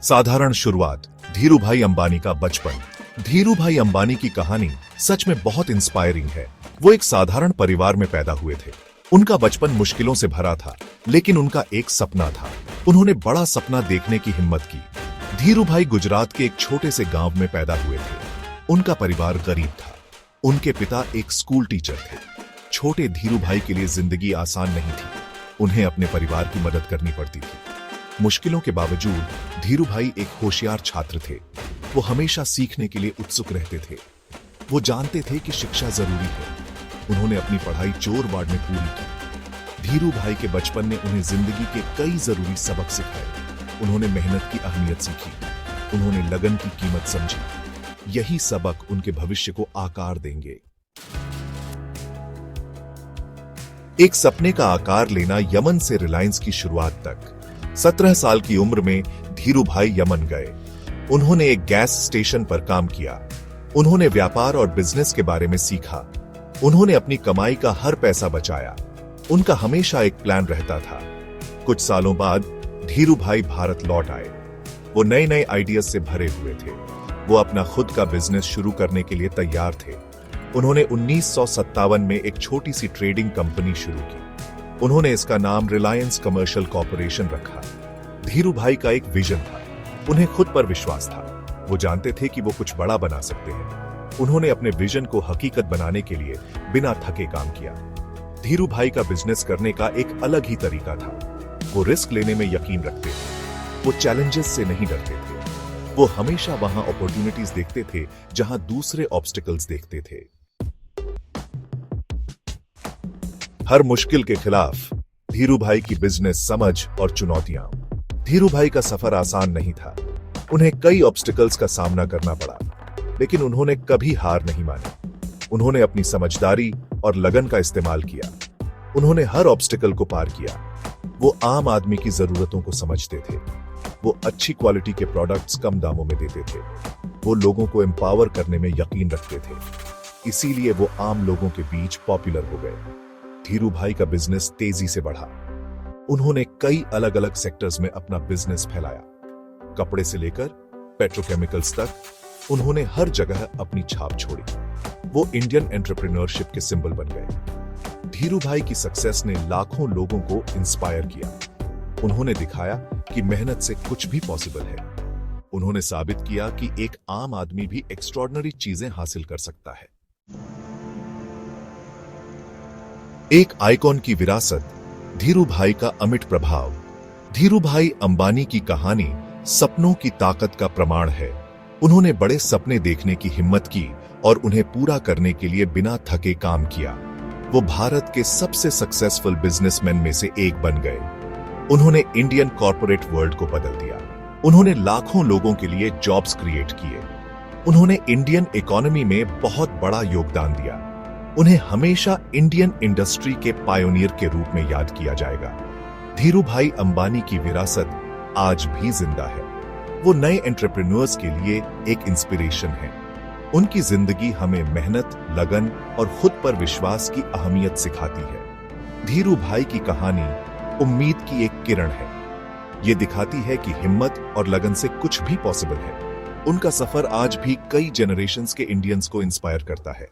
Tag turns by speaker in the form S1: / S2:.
S1: साधारण शुरुआत। धीरूभाई अंबानी का बचपन। धीरूभाई अंबानी की कहानी सच में बहुत इंस्पायरिंग है। वो एक साधारण परिवार में पैदा हुए थे। उनका बचपन मुश्किलों से भरा था, लेकिन उनका एक सपना था। उन्होंने बड़ा सपना देखने की हिम्मत की। धीरूभाई गुजरात के एक छोटे से गांव में पैदा हुए थे। उनका परिवार गरीब था। उनके पिता एक स्कूल टीचर थे। छोटे धीरूभाई के लिए जिंदगी आसान नहीं थी। उन्हें अपने परिवार की मदद करनी पड़ती थी। मुश्किलों के बावजूद धीरूभाई एक होशियार छात्र थे। वो हमेशा सीखने के लिए उत्सुक रहते थे। वो जानते थे कि शिक्षा जरूरी है। उन्होंने अपनी पढ़ाई जोरबाड़ में पूरी की। धीरूभाई के बचपन ने उन्हें जिंदगी के कई जरूरी सबक सिखाए। उन्होंने मेहनत की अहमियत सीखी। उन्होंने लगन की कीमत समझी। यही सबक उनके भविष्य को आकार देंगे। एक सपने का आकार लेना यमन से रिलायंस की शुरुआत तक। 17 साल की उम्र में धीरूभाई यमन गए। उन्होंने एक गैस स्टेशन पर काम किया। उन्होंने व्यापार और बिजनेस के बारे में सीखा। उन्होंने अपनी कमाई का हर पैसा बचाया। उनका हमेशा एक प्लान रहता था। कुछ सालों बाद धीरूभाई भारत लौट आए। वो नए नए आइडियाज से भरे हुए थे। वो अपना खुद का बिजनेस शुरू करने के लिए तैयार थे। उन्होंने 1957 में एक छोटी सी ट्रेडिंग कंपनी शुरू की। उन्होंने इसका नाम रिलायंस कमर्शियल कॉर्पोरेशन रखा। धीरूभाई का एक विजन था। उन्हें खुद पर विश्वास था। वो जानते थे कि वो कुछ बड़ा बना सकते हैं। उन्होंने अपने विजन को हकीकत बनाने के लिए बिना थके काम किया। धीरूभाई का बिजनेस करने का एक अलग ही तरीका था। वो रिस्क लेने में यकीन रखते थे। वो चैलेंजेस से नहीं डरते थे। वो हमेशा वहां अपॉर्चुनिटीज देखते थे जहां दूसरे ऑब्स्टिकल्स देखते थे। हर मुश्किल के खिलाफ धीरूभाई की बिजनेस समझ और चुनौतियां। धीरूभाई का सफर आसान नहीं था। उन्हें कई ऑब्स्टिकल्स का सामना करना पड़ा, लेकिन उन्होंने कभी हार नहीं मानी। उन्होंने अपनी समझदारी और लगन का इस्तेमाल किया। उन्होंने हर ऑब्स्टिकल को पार किया। वो आम आदमी की जरूरतों को समझते थे। वो अच्छी क्वालिटी के प्रोडक्ट्स कम दामों में देते थे। वो लोगों को एम्पावर करने में यकीन रखते थे। इसीलिए वो आम लोगों के बीच पॉपुलर हो गए। धीरूभाई का बिजनेस तेजी से बढ़ा। उन्होंने कई अलग अलग सेक्टर्स में अपना बिजनेस फैलाया। कपड़े से लेकर पेट्रोकेमिकल्स तक उन्होंने हर जगह अपनी छाप छोड़ी। वो इंडियन एंटरप्रेन्योरशिप के सिंबल बन गए। धीरूभाई की सक्सेस ने लाखों लोगों को इंस्पायर किया। उन्होंने दिखाया कि मेहनत से कुछ भी पॉसिबल है। उन्होंने साबित किया कि एक आम आदमी भी एक्स्ट्रॉर्डिनरी चीजें हासिल कर सकता है। एक आइकॉन की विरासत। धीरूभाई का अमिट प्रभाव। धीरूभाई अंबानी की कहानी सपनों की ताकत का प्रमाण है। उन्होंने बड़े सपने देखने की हिम्मत की और उन्हें पूरा करने के लिए बिना थके काम किया। वो भारत के सबसे सक्सेसफुल बिजनेसमैन में से एक बन गए। उन्होंने इंडियन कॉर्पोरेट वर्ल्ड को बदल दिया। उन्होंने लाखों लोगों के लिए जॉब्स क्रिएट किए। उन्होंने इंडियन इकोनॉमी में बहुत बड़ा योगदान दिया। उन्हें हमेशा इंडियन इंडस्ट्री के पायोनियर के रूप में याद किया जाएगा। धीरूभाई अंबानी की विरासत आज भी जिंदा है। वो नए एंटरप्रेन्योर्स के लिए एक इंस्पिरेशन है। उनकी जिंदगी हमें मेहनत, लगन और खुद पर विश्वास की अहमियत सिखाती है। धीरूभाई की कहानी उम्मीद की एक किरण है। ये दिखाती है कि हिम्मत और लगन से कुछ भी पॉसिबल है। उनका सफर आज भी कई जनरेशंस के इंडियंस को इंस्पायर करता है।